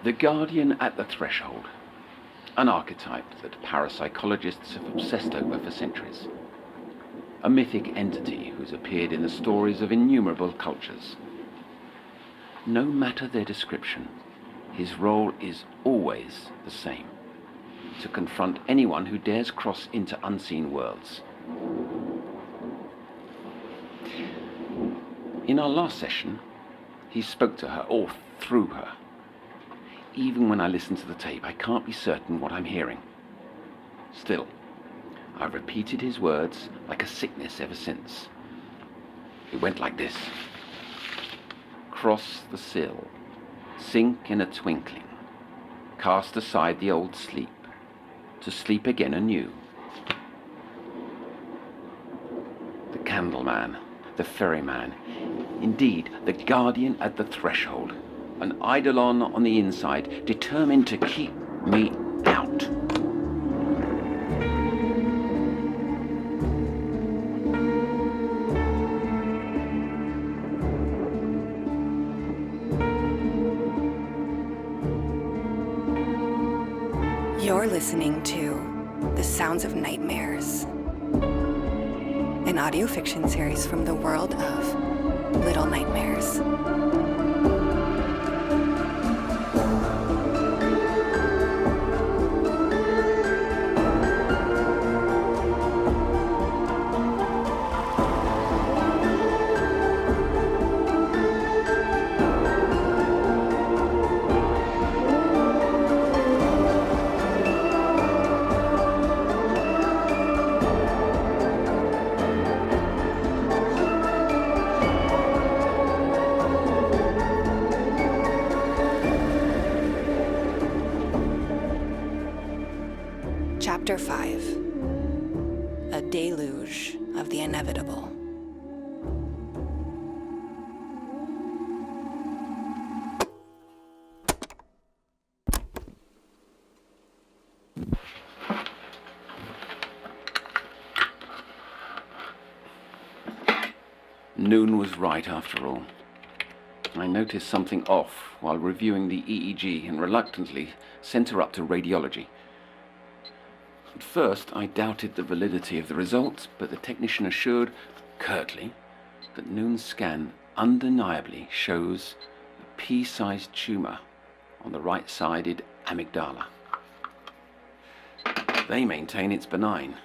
The guardian at the threshold, an archetype that parapsychologists have obsessed over for centuries. A mythic entity who's appeared in the stories of innumerable cultures. No matter their description, his role is always the same: to confront anyone who dares cross into unseen worlds. In our last session, he spoke to her, or through her. Even when I listen to the tape, I can't be certain what I'm hearing. Still, I've repeated his words like a sickness ever since. It went like this: cross the sill, sink in a twinkling, cast aside the old sleep, to sleep again anew. The candleman, the ferryman, indeed the guardian at the threshold, an eidolon on the inside, determined to keep me out. You're listening to The Sounds of Nightmares, an audio fiction series from the world of Little Nightmares. Chapter 5: A Deluge of the Inevitable. Noon was right after all. I noticed something off while reviewing the EEG and reluctantly sent her up to radiology. At first, I doubted the validity of the results, but the technician assured, curtly, that Noon's scan undeniably shows a pea-sized tumour on the right-sided amygdala. They maintain it's benign,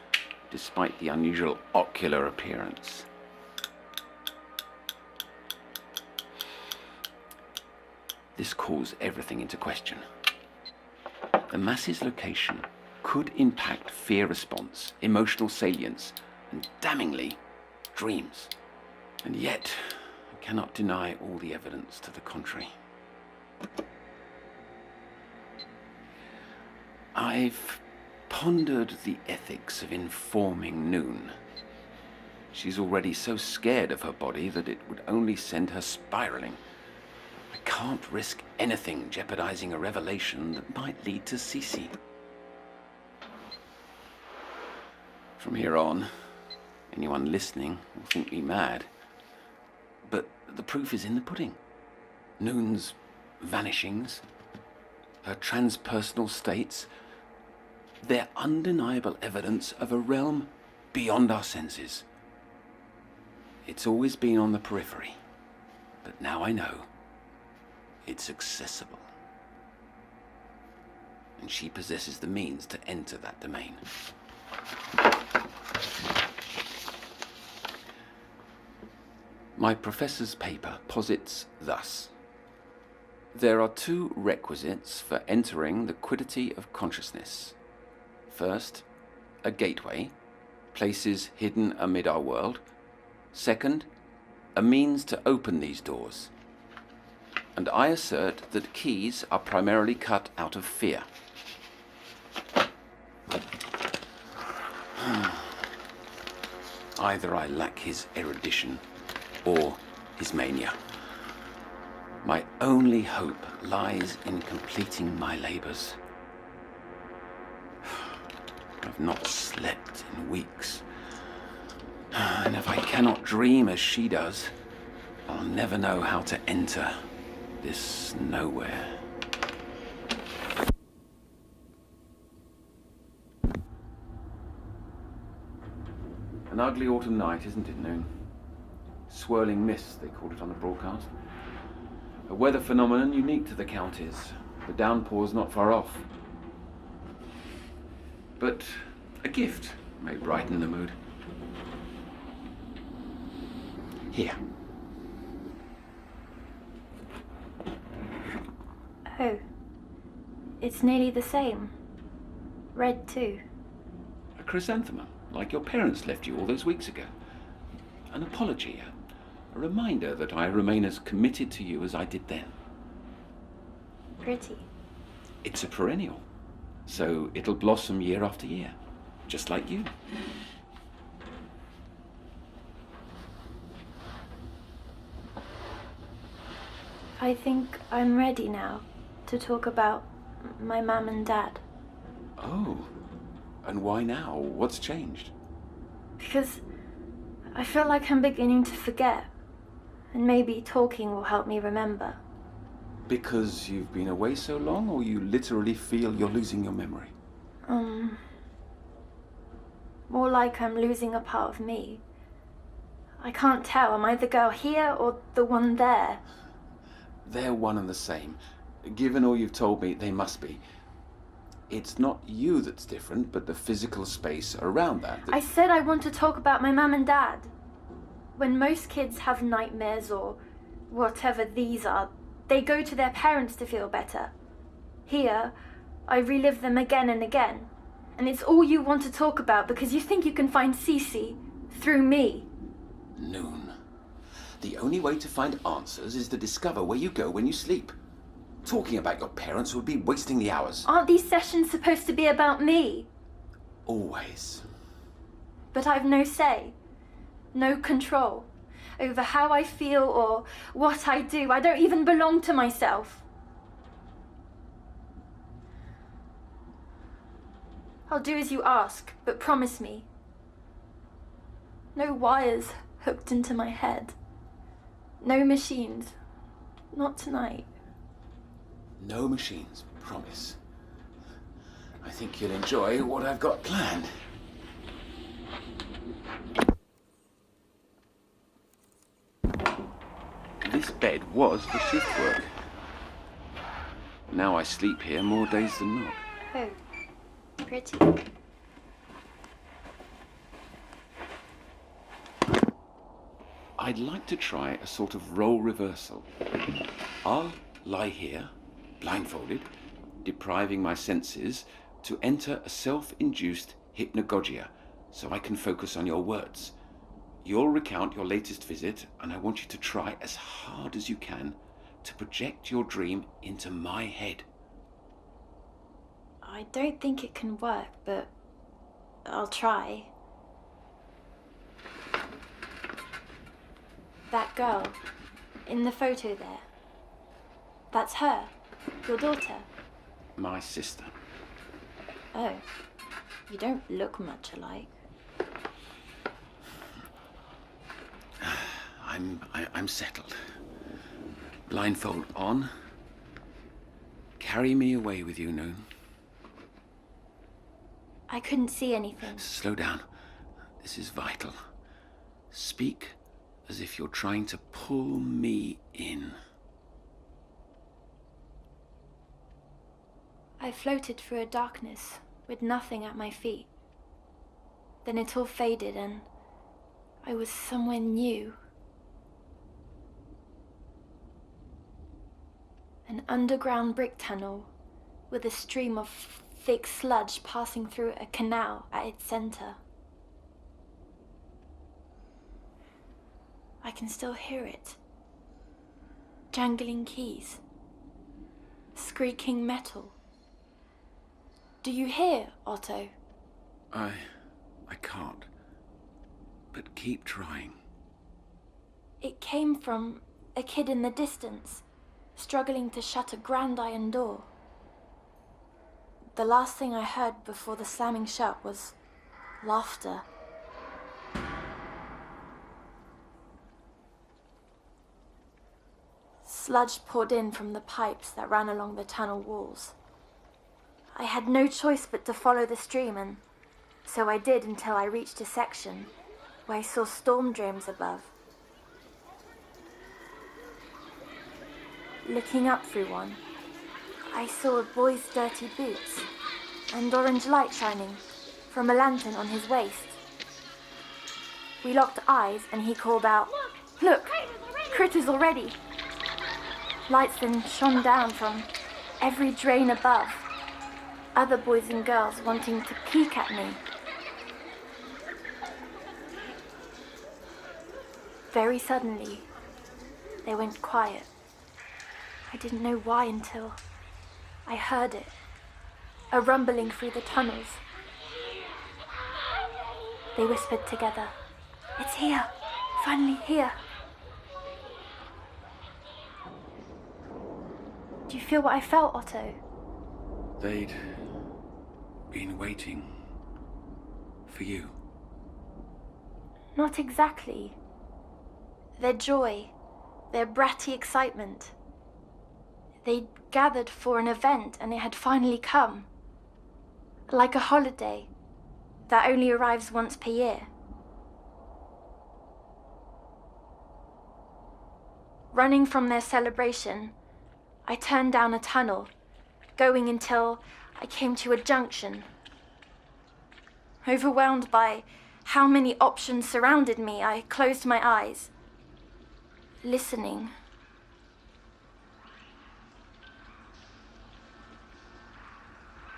despite the unusual ocular appearance. This calls everything into question. The mass's location could impact fear response, emotional salience, and damningly, dreams. And yet, I cannot deny all the evidence to the contrary. I've pondered the ethics of informing Noon. She's already so scared of her body that it would only send her spiraling. I can't risk anything jeopardizing a revelation that might lead to Cece. From here on, anyone listening will think me mad. But the proof is in the pudding. Noon's vanishings, her transpersonal states, they're undeniable evidence of a realm beyond our senses. It's always been on the periphery, but now I know it's accessible. And she possesses the means to enter that domain. My professor's paper posits thus: there are two requisites for entering the quiddity of consciousness. First, a gateway, places hidden amid our world. Second, a means to open these doors. And I assert that keys are primarily cut out of fear. Either I lack his erudition or his mania. My only hope lies in completing my labors. I've not slept in weeks. And if I cannot dream as she does, I'll never know how to enter this nowhere. An ugly autumn night, isn't it, Noon? Swirling mist, they called it on the broadcast. A weather phenomenon unique to the counties. The downpour's not far off. But a gift may brighten the mood. Here. Oh. It's nearly the same. Red too. A chrysanthemum, like your parents left you all those weeks ago. An apology, a reminder that I remain as committed to you as I did then. Pretty. It's a perennial, so it'll blossom year after year, just like you. I think I'm ready now to talk about my mum and dad. Oh, and why now? What's changed? Because I feel like I'm beginning to forget, and maybe talking will help me remember. Because you've been away so long, or you literally feel you're losing your memory? More like I'm losing a part of me. I can't tell, am I the girl here or the one there? They're one and the same. Given all you've told me, they must be. It's not you that's different, but the physical space around that. I said I want to talk about my mum and dad. When most kids have nightmares or whatever these are, they go to their parents to feel better. Here, I relive them again and again. And it's all you want to talk about because you think you can find Cece through me. Noon. The only way to find answers is to discover where you go when you sleep. Talking about your parents would be wasting the hours. Aren't these sessions supposed to be about me? Always. But I've no say, no control over how I feel or what I do. I don't even belong to myself. I'll do as you ask, but promise me. No wires hooked into my head. No machines. Not tonight. No machines, promise. I think you'll enjoy what I've got planned. This bed was for shift work. Now I sleep here more days than not. Oh, pretty. I'd like to try a sort of role reversal. I'll lie here, blindfolded, depriving my senses to enter a self-induced hypnagogia so I can focus on your words. You'll recount your latest visit, and I want you to try as hard as you can to project your dream into my head. I don't think it can work, but I'll try. That girl, in the photo there, that's her, your daughter. My sister. Oh, you don't look much alike. I'm settled. Blindfold on. Carry me away with you, Noon. I couldn't see anything. Slow down. This is vital. Speak as if you're trying to pull me in. I floated through a darkness with nothing at my feet. Then it all faded and I was somewhere new. An underground brick tunnel with a stream of thick sludge passing through a canal at its center. I can still hear it. Jangling keys. Squeaking metal. Do you hear, Otto? I can't. But keep trying. It came from a kid in the distance, struggling to shut a grand iron door. The last thing I heard before the slamming shut was laughter. Sludge poured in from the pipes that ran along the tunnel walls. I had no choice but to follow the stream, and so I did until I reached a section I saw storm drains above. Looking up through one, I saw a boy's dirty boots and orange light shining from a lantern on his waist. We locked eyes and he called out, "Look, critters already!" Lights then shone down from every drain above, other boys and girls wanting to peek at me. Very suddenly, they went quiet. I didn't know why until I heard it, a rumbling through the tunnels. They whispered together, "It's here, finally here." Do you feel what I felt, Otto? They'd been waiting for you. Not exactly. Their joy, their bratty excitement. They'd gathered for an event and it had finally come. Like a holiday that only arrives once per year. Running from their celebration, I turned down a tunnel, going until I came to a junction. Overwhelmed by how many options surrounded me, I closed my eyes, listening.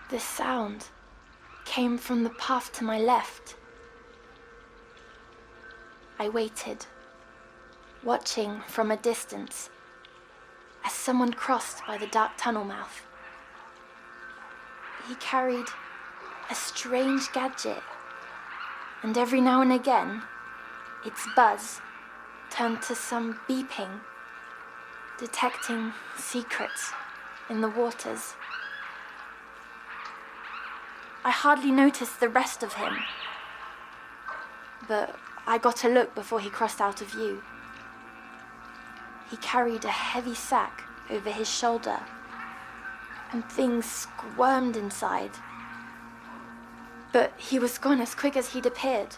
The sound came from the path to my left. I waited, watching from a distance as someone crossed by the dark tunnel mouth. He carried a strange gadget, and every now and again, its buzz turned to some beeping, detecting secrets in the waters. I hardly noticed the rest of him, but I got a look before he crossed out of view. He carried a heavy sack over his shoulder, and things squirmed inside. But he was gone as quick as he'd appeared.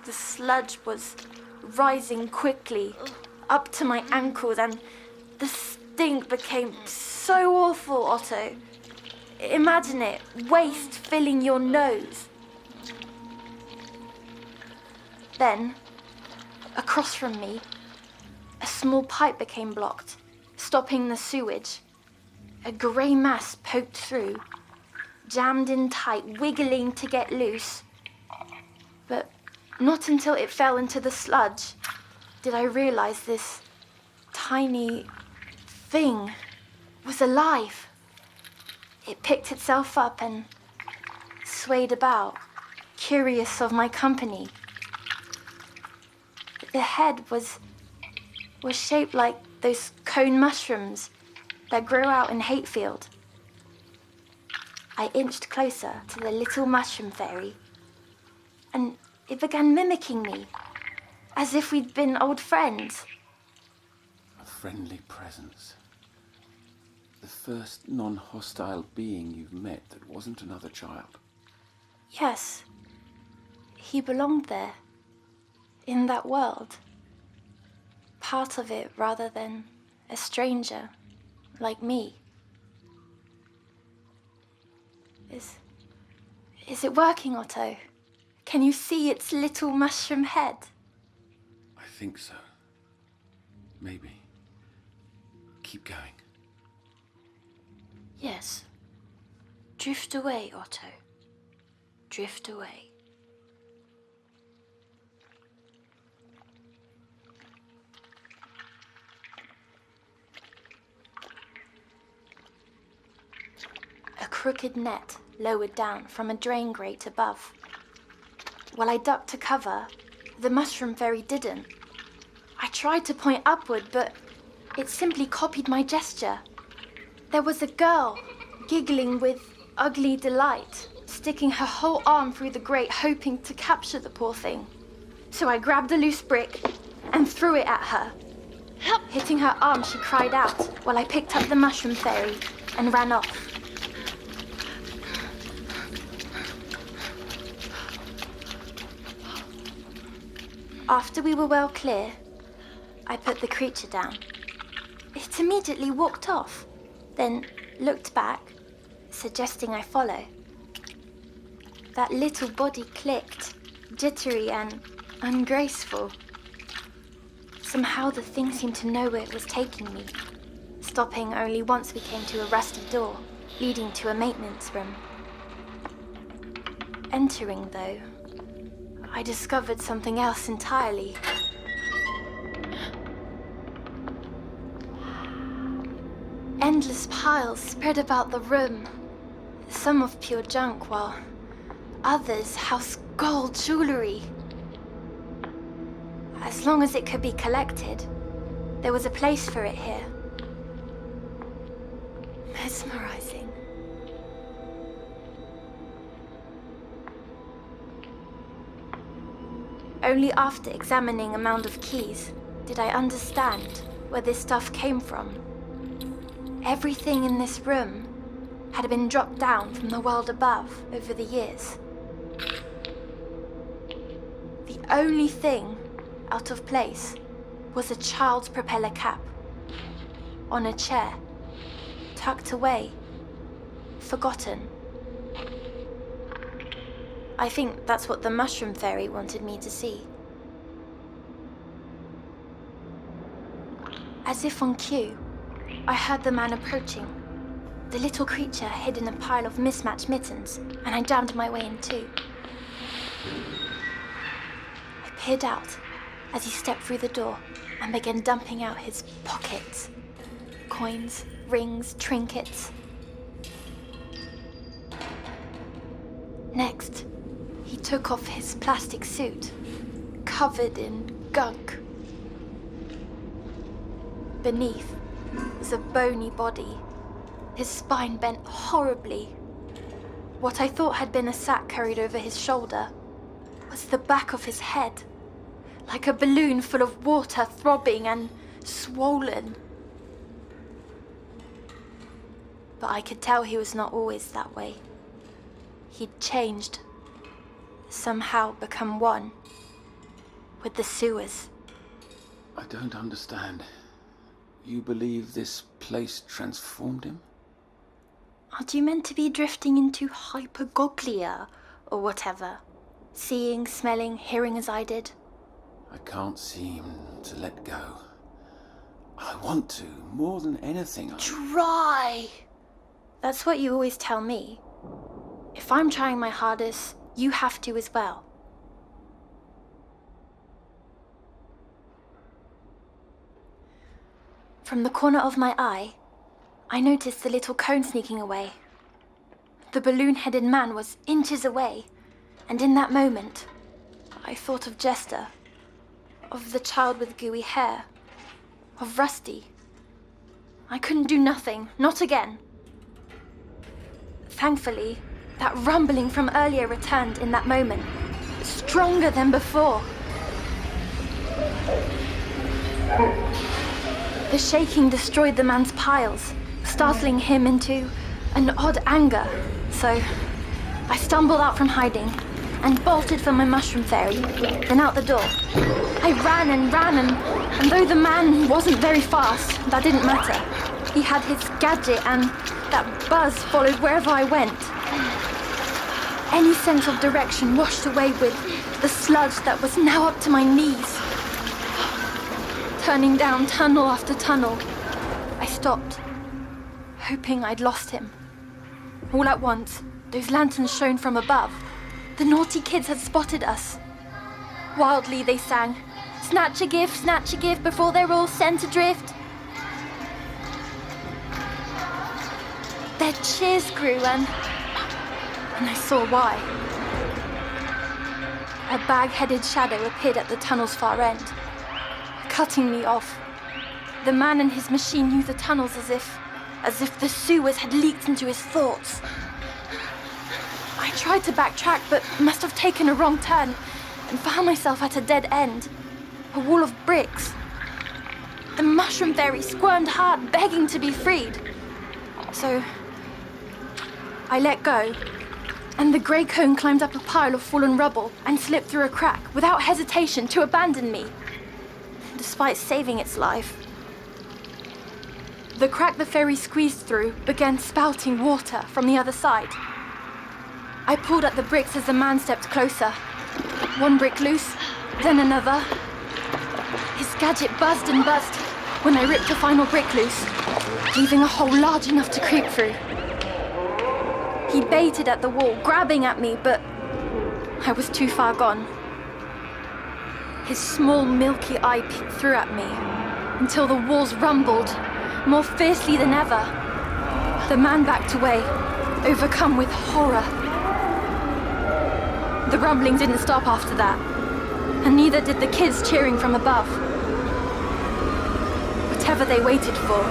The sludge was rising quickly, up to my ankles, and the stink became so awful, Otto. Imagine it, waste filling your nose. Then, across from me, a small pipe became blocked, stopping the sewage. A grey mass poked through, jammed in tight, wiggling to get loose. But not until it fell into the sludge did I realize this tiny thing was alive. It picked itself up and swayed about, curious of my company. The head was shaped like those cone mushrooms that grow out in Hatefield. I inched closer to the little mushroom fairy, and it began mimicking me, as if we'd been old friends. A friendly presence. The first non-hostile being you've met that wasn't another child. Yes, he belonged there, in that world. Part of it rather than a stranger, like me. Is it working, Otto? Can you see its little mushroom head? I think so. Maybe. Keep going. Yes. Drift away, Otto. Drift away. A crooked net lowered down from a drain grate above. While I ducked to cover, the mushroom fairy didn't. I tried to point upward, but it simply copied my gesture. There was a girl, giggling with ugly delight, sticking her whole arm through the grate, hoping to capture the poor thing. So I grabbed a loose brick and threw it at her. Hitting her arm, she cried out, while I picked up the mushroom fairy and ran off. After we were well clear, I put the creature down. It immediately walked off, then looked back, suggesting I follow. That little body clicked, jittery and ungraceful. Somehow the thing seemed to know where it was taking me, stopping only once we came to a rusty door leading to a maintenance room. Entering, though, I discovered something else entirely. Endless piles spread about the room, some of pure junk, while others house gold jewelry. As long as it could be collected, there was a place for it here. Mesmerizing. Only after examining a mound of keys did I understand where this stuff came from. Everything in this room had been dropped down from the world above over the years. The only thing out of place was a child's propeller cap on a chair, tucked away, forgotten. I think that's what the mushroom fairy wanted me to see. As if on cue, I heard the man approaching. The little creature hid in a pile of mismatched mittens, and I jammed my way in too. I peered out as he stepped through the door and began dumping out his pockets. Coins, rings, trinkets. Next, he took off his plastic suit, covered in gunk. Beneath was a bony body, his spine bent horribly. What I thought had been a sack carried over his shoulder was the back of his head, like a balloon full of water, throbbing and swollen. But I could tell he was not always that way. He'd changed, somehow become one with the sewers. I don't understand. You believe this place transformed him? Aren't you meant to be drifting into hypergoglia or whatever? Seeing, smelling, hearing as I did? I can't seem to let go. I want to, more than anything. Try! That's what you always tell me. If I'm trying my hardest, you have to as well. From the corner of my eye, I noticed the little cone sneaking away. The balloon-headed man was inches away, and in that moment, I thought of Jester, of the child with gooey hair, of Rusty. I couldn't do nothing, not again. Thankfully, that rumbling from earlier returned in that moment, stronger than before. The shaking destroyed the man's piles, startling him into an odd anger. So I stumbled out from hiding and bolted for my mushroom fairy, then out the door. I ran, and though the man wasn't very fast, that didn't matter. He had his gadget, and that buzz followed wherever I went. Any sense of direction washed away with the sludge that was now up to my knees. Turning down tunnel after tunnel, I stopped, hoping I'd lost him. All at once, those lanterns shone from above. The naughty kids had spotted us. Wildly they sang, snatch a gift before they're all sent adrift. Their cheers grew and I saw why. A bagheaded shadow appeared at the tunnel's far end, cutting me off. The man and his machine knew the tunnels as if the sewers had leaked into his thoughts. I tried to backtrack, but must have taken a wrong turn and found myself at a dead end. A wall of bricks. The mushroom fairy squirmed hard, begging to be freed. So I let go And the grey cone climbed up a pile of fallen rubble and slipped through a crack without hesitation to abandon me, despite saving its life. The crack the ferry squeezed through began spouting water from the other side. I pulled at the bricks as the man stepped closer. One brick loose, then another. His gadget buzzed and buzzed when I ripped a final brick loose, leaving a hole large enough to creep through. He baited at the wall, grabbing at me, but I was too far gone. His small, milky eye peeked through at me until the walls rumbled more fiercely than ever. The man backed away, overcome with horror. The rumbling didn't stop after that, and neither did the kids cheering from above. Whatever they waited for,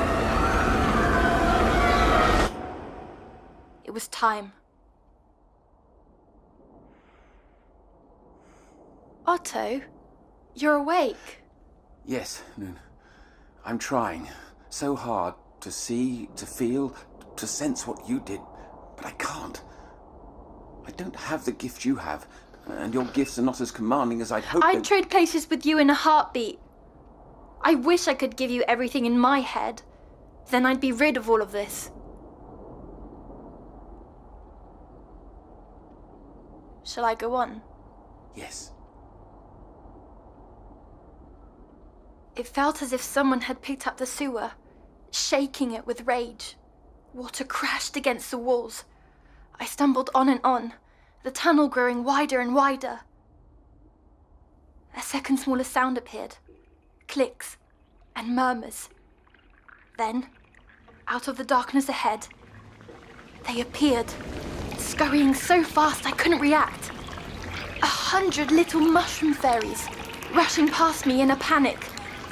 it was time. Otto, you're awake. Yes, Noon. I'm trying so hard to see, to feel, to sense what you did, but I can't. I don't have the gift you have, and your gifts are not as commanding as I'd hoped. I'd trade places with you in a heartbeat. I wish I could give you everything in my head. Then I'd be rid of all of this. Shall I go on? Yes. It felt as if someone had picked up the sewer, shaking it with rage. Water crashed against the walls. I stumbled on, the tunnel growing wider and wider. A second smaller sound appeared. Clicks and murmurs. Then, out of the darkness ahead, they appeared, scurrying so fast I couldn't react. 100 little mushroom fairies, rushing past me in a panic,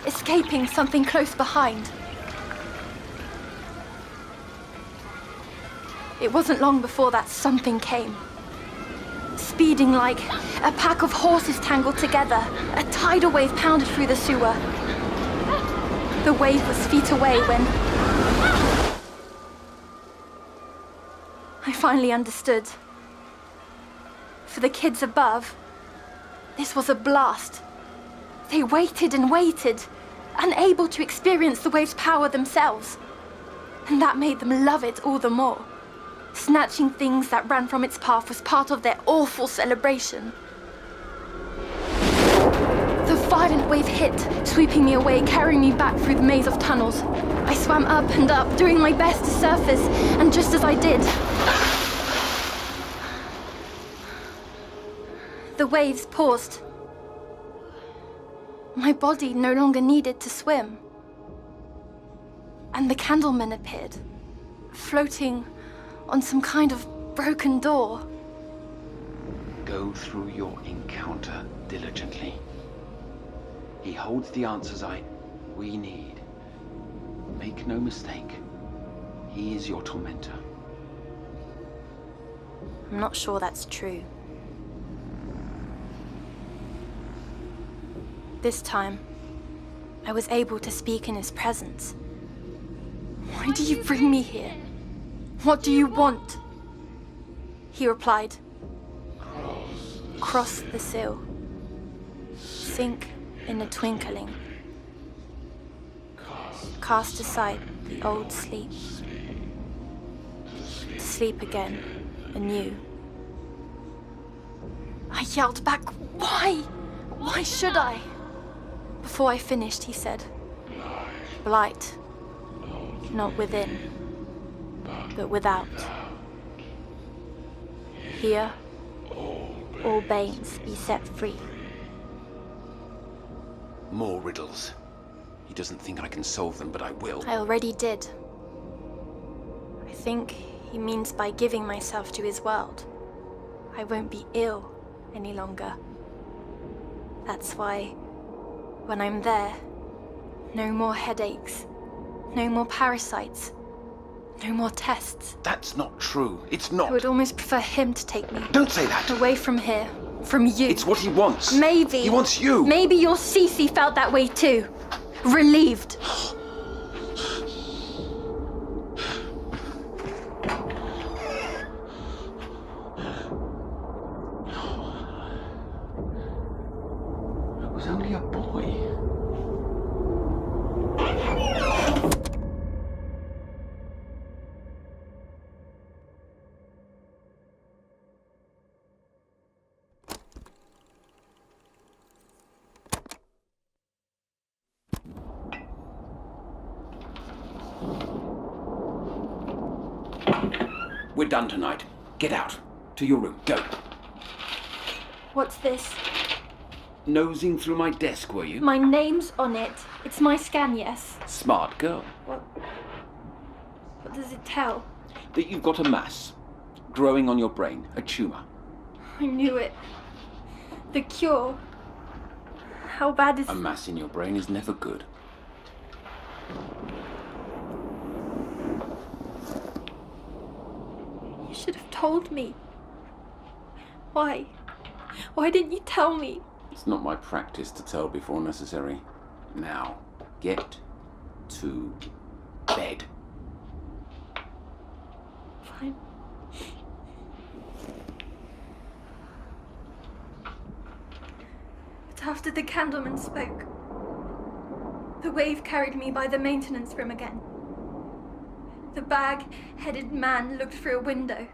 escaping something close behind. It wasn't long before that something came. Speeding like a pack of horses tangled together, a tidal wave pounded through the sewer. The wave was feet away when I finally understood. For the kids above, this was a blast. They waited and waited, unable to experience the wave's power themselves. And that made them love it all the more. Snatching things that ran from its path was part of their awful celebration. The violent wave hit, sweeping me away, carrying me back through the maze of tunnels. I swam up and up, doing my best to surface, and just as I did, the waves paused. My body no longer needed to swim. And the candleman appeared, floating on some kind of broken door. Go through your encounter diligently. He holds the answers we need. Make no mistake, he is your tormentor. I'm not sure that's true. This time, I was able to speak in his presence. Why do you bring me here? What do you want? He replied. Cross the sill. Sink in a twinkling. Cast aside the old sleep. To sleep again, anew. I yelled back, why? Why should I? Before I finished, he said, blight, not within, but without. Here, all banes be set free. More riddles. He doesn't think I can solve them, but I will. I already did. I think he means by giving myself to his world, I won't be ill any longer. That's why, when I'm there, no more headaches, no more parasites, no more tests. That's not true. It's not. I would almost prefer him to take me. Don't say that. Away from here. From you. It's what he wants. Maybe. He wants you. Maybe your Cece felt that way too. Relieved. only a boy. We're done tonight. Get out. To your room. Go. What's this? Nosing through my desk, were you? My name's on it. It's my scan, yes. Smart girl. What does it tell? That you've got a mass growing on your brain, a tumour. I knew it. The cure. How bad is A mass in your brain is never good. You should have told me. Why? Why didn't you tell me? It's not my practice to tell before necessary. Now, get to bed. Fine. But after the candleman spoke, the wave carried me by the maintenance room again. The bag-headed man looked through a window,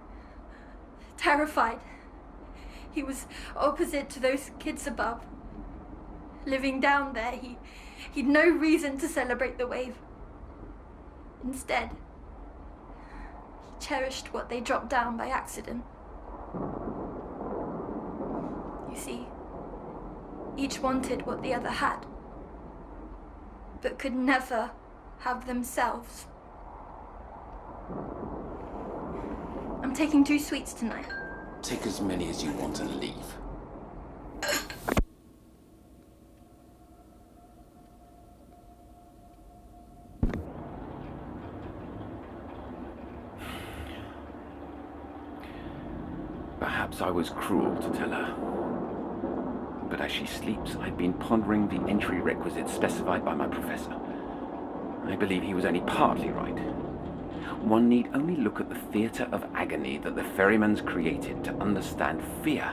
terrified. He was opposite to those kids above. Living down there, he'd no reason to celebrate the wave. Instead, he cherished what they dropped down by accident. You see, each wanted what the other had, but could never have themselves. I'm taking 2 sweets tonight. Take as many as you want and leave. Perhaps I was cruel to tell her. But as she sleeps, I've been pondering the entry requisites specified by my professor. I believe he was only partly right. One need only look at the theatre of agony that the ferrymans created to understand fear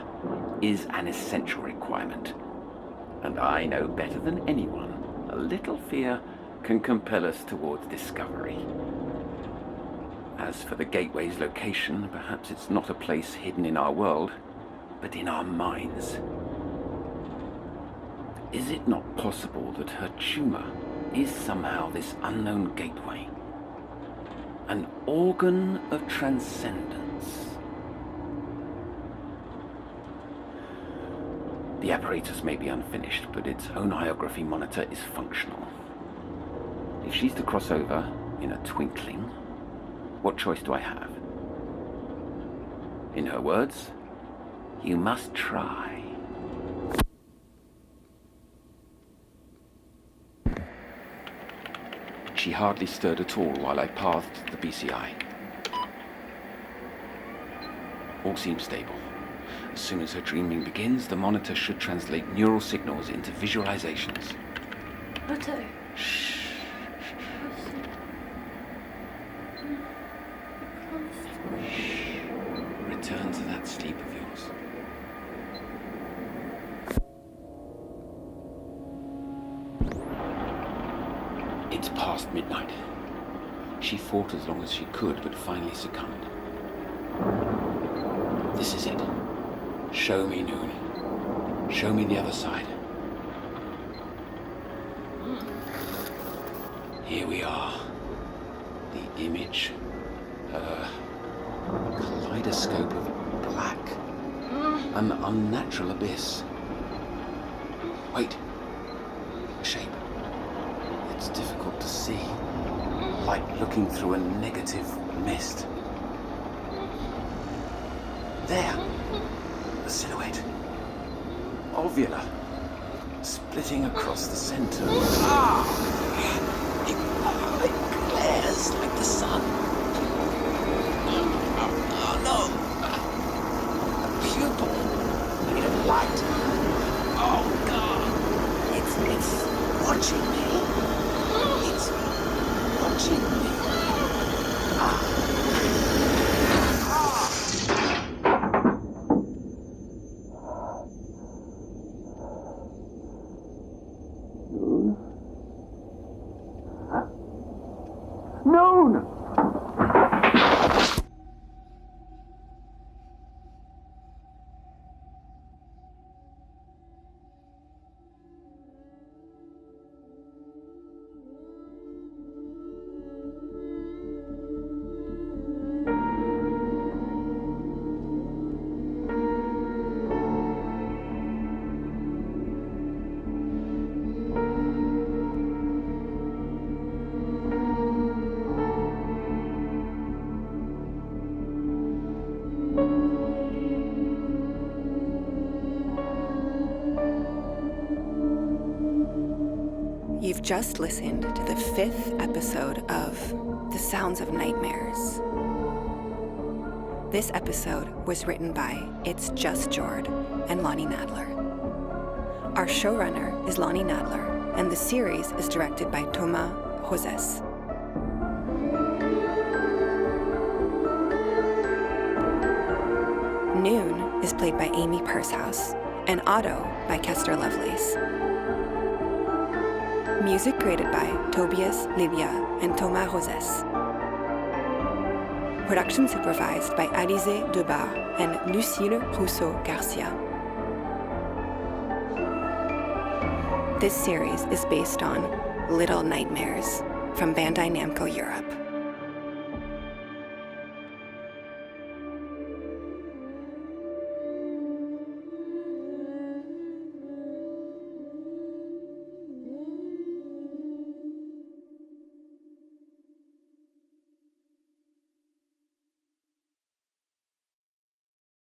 is an essential requirement. And I know better than anyone, a little fear can compel us towards discovery. As for the gateway's location, perhaps it's not a place hidden in our world, but in our minds. Is it not possible that her tumour is somehow this unknown gateway? An organ of transcendence. The apparatus may be unfinished, but its oneography monitor is functional. If she's to cross over in a twinkling, what choice do I have? In her words, you must try. She hardly stirred at all while I pathed the BCI. All seems stable. As soon as her dreaming begins, the monitor should translate neural signals into visualizations. Otto. Shh. Return to that sleep of yours. It's past midnight. She fought as long as she could, but finally succumbed. This is it. Show me noon. Show me the other side. Here we are. The image. A kaleidoscope of black. An unnatural abyss. Wait. A shape. It's difficult to see. Like looking through a negative mist. There. A silhouette. Ovular. Splitting across the center. It glares like the sun. Oh no! A pupil made of light. Oh God! It's watching me. It's watching me. Noon! You've just listened to the 5th episode of The Sounds of Nightmares. This episode was written by It's Just Jord and Lonnie Nadler. Our showrunner is Lonnie Nadler, and the series is directed by Thomas Roses. Noon is played by Amy Purshouse, and Otto by Kester Lovelace. Music created by Tobias Livia and Thomas Roses. Production supervised by Alizé Debar and Lucille Rousseau-Garcia. This series is based on Little Nightmares from Bandai Namco Europe.